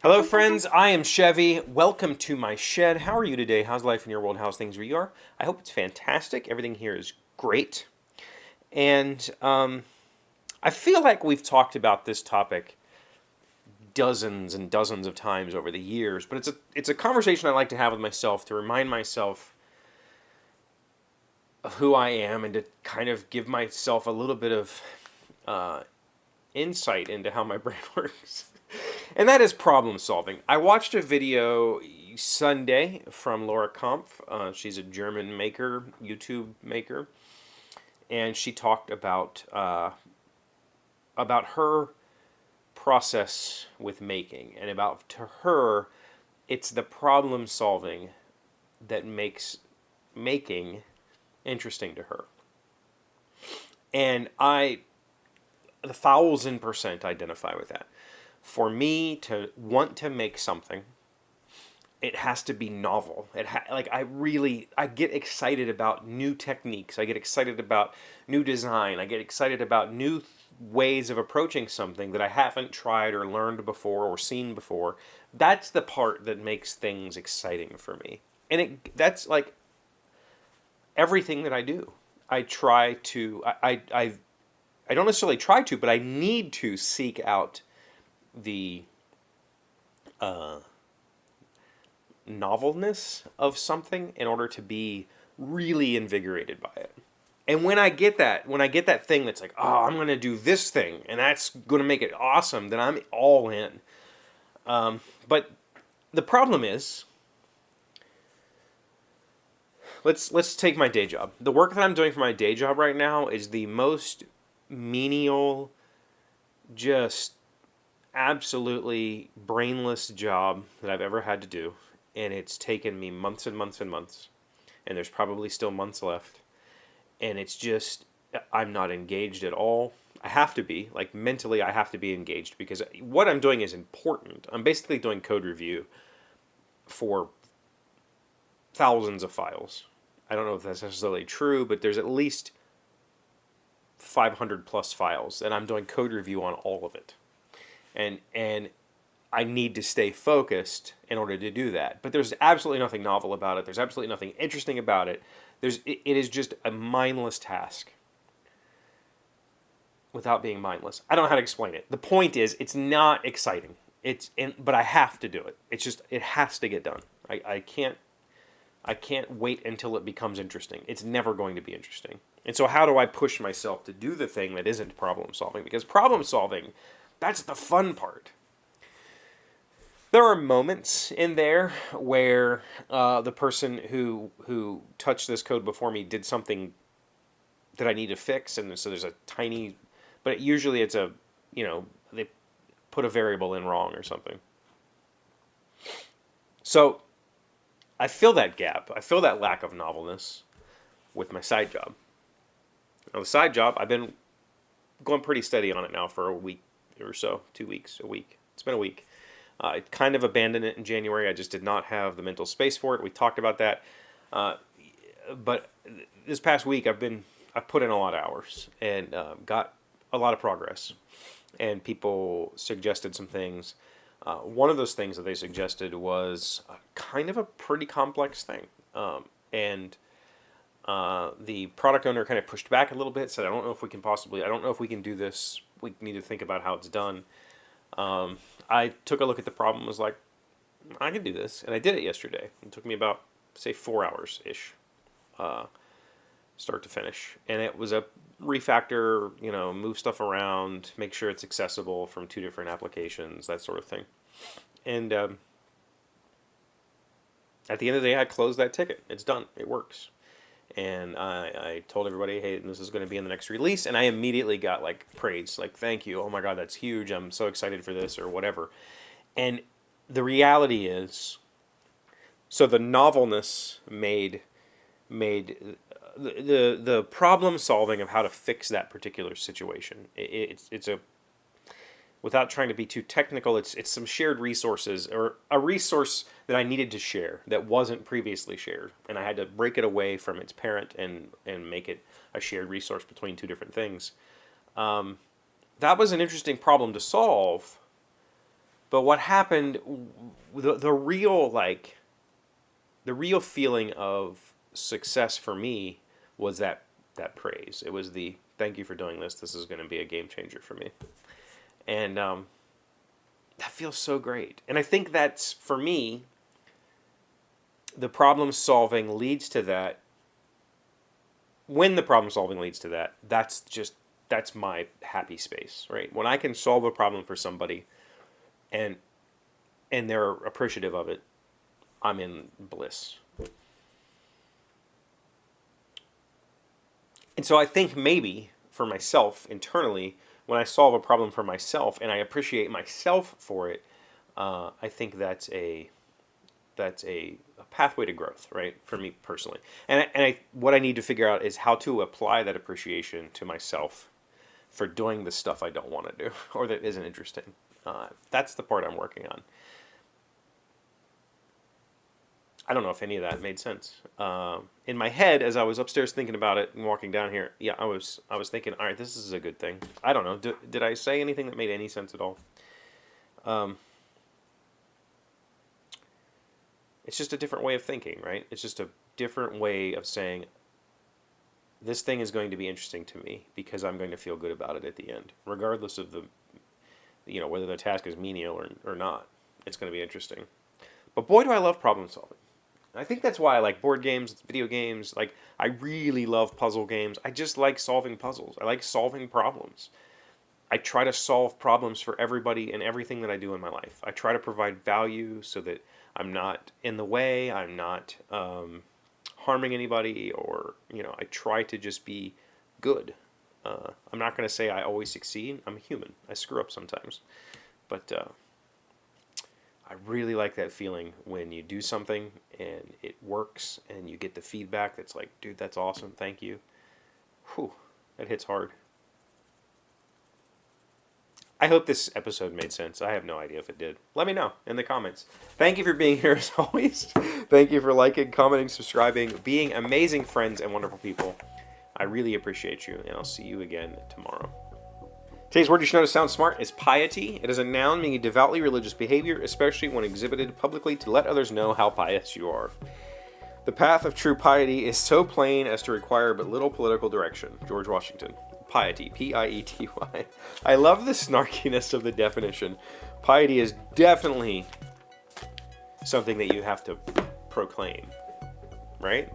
Hello, friends. I am Chevy. Welcome to my shed. How are you today? How's life in your world? How's things where you are? I hope it's fantastic. Everything here is great. And I feel like we've talked about this topic dozens and dozens of times over the years, but it's a conversation I like to have with myself to remind myself of who I am and to kind of give myself a little bit of insight into how my brain works. And that is problem solving. I watched a video Sunday from Laura Kampf. She's a German maker, YouTube maker, and she talked about her process with making, and about, to her, it's the problem solving that makes making interesting to her. And I 1,000% identify with that. For me to want to make something, it has to be novel. I get excited about new techniques. I get excited about new design. I get excited about new ways of approaching something that I haven't tried or learned before or seen before. That's the part that makes things exciting for me. And that's like everything that I do. I try to, I don't necessarily try to, but I need to seek out the novelness of something in order to be really invigorated by it. And when I get that thing that's like, oh, I'm going to do this thing, and that's going to make it awesome, then I'm all in. But the problem is, let's take my day job. The work that I'm doing for my day job right now is the most menial, just absolutely brainless job that I've ever had to do, and it's taken me months and months and months, and there's probably still months left, and it's just, I'm not engaged at all. I have to be, like, mentally I have to be engaged, because what I'm doing is important. I'm basically doing code review for thousands of files. I don't know if that's necessarily true, but there's at least 500 plus files, and I'm doing code review on all of it. And I need to stay focused in order to do that. But there's absolutely nothing novel about it. There's absolutely nothing interesting about it. It is just a mindless task without being mindless. I don't know how to explain it. The point is, it's not exciting. But I have to do it. It's just, it has to get done. I can't wait until it becomes interesting. It's never going to be interesting. And so how do I push myself to do the thing that isn't problem solving? Because problem solving, that's the fun part. There are moments in there where the person who touched this code before me did something that I need to fix, and so there's a tiny, but usually it's they put a variable in wrong or something. So I fill that gap. I fill that lack of novelness with my side job. Now the side job, I've been going pretty steady on it now for a week or so, 2 weeks, a week. It's been a week. I kind of abandoned it in January. I just did not have the mental space for it. We talked about that. But this past week, I've put in a lot of hours and got a lot of progress. And people suggested some things. One of those things that they suggested was kind of a pretty complex thing. And the product owner kind of pushed back a little bit, said, I don't know if we can do this. We need to think about how it's done. I took a look at the problem and was like, I can do this. And I did it yesterday. It took me about, say, 4 hours-ish, start to finish. And it was a refactor, move stuff around, make sure it's accessible from 2 different applications, that sort of thing. And at the end of the day, I closed that ticket. It's done. It works. And I told everybody, hey, this is going to be in the next release. And I immediately got, praise. Thank you. Oh, my God, that's huge. I'm so excited for this, or whatever. And the reality is, so the novelness made the problem solving of how to fix that particular situation. It's a, without trying to be too technical, it's some shared resources, or a resource that I needed to share that wasn't previously shared, and I had to break it away from its parent and make it a shared resource between 2 different things. That was an interesting problem to solve, But what happened, the real like, the real feeling of success for me was that praise. It was the thank you for doing this. This is going to be a game changer for me, and that feels so great. And I think that's for me. The problem solving leads to that. When the problem solving leads to that, that's my happy space, right? When I can solve a problem for somebody, and they're appreciative of it, I'm in bliss. And so I think maybe for myself internally, when I solve a problem for myself and I appreciate myself for it, I think that's a pathway to growth, right? For me personally, and what I need to figure out is how to apply that appreciation to myself for doing the stuff I don't want to do or that isn't interesting. That's the part I'm working on. I don't know if any of that made sense. In my head, as I was upstairs thinking about it and walking down here, yeah, I was thinking, all right, this is a good thing. I don't know. Did I say anything that made any sense at all? It's just a different way of thinking, right? It's just a different way of saying, this thing is going to be interesting to me because I'm going to feel good about it at the end, regardless of whether the task is menial or not. It's going to be interesting. But boy, do I love problem solving. I think that's why I like board games, video games. Like, I really love puzzle games. I just like solving puzzles. I like solving problems. I try to solve problems for everybody and everything that I do in my life. I try to provide value so that I'm not in the way. I'm not harming anybody, or I try to just be good. I'm not going to say I always succeed. I'm a human. I screw up sometimes, but I really like that feeling when you do something and it works and you get the feedback that's like, dude, that's awesome, thank you. Whew, that hits hard. I hope this episode made sense. I have no idea if it did. Let me know in the comments. Thank you for being here as always. Thank you for liking, commenting, subscribing, being amazing friends and wonderful people. I really appreciate you, and I'll see you again tomorrow. Today's word you should know to sound smart is piety. It is a noun meaning devoutly religious behavior, especially when exhibited publicly to let others know how pious you are. The path of true piety is so plain as to require but little political direction. George Washington. Piety, P-I-E-T-Y. I love the snarkiness of the definition. Piety is definitely something that you have to proclaim, right?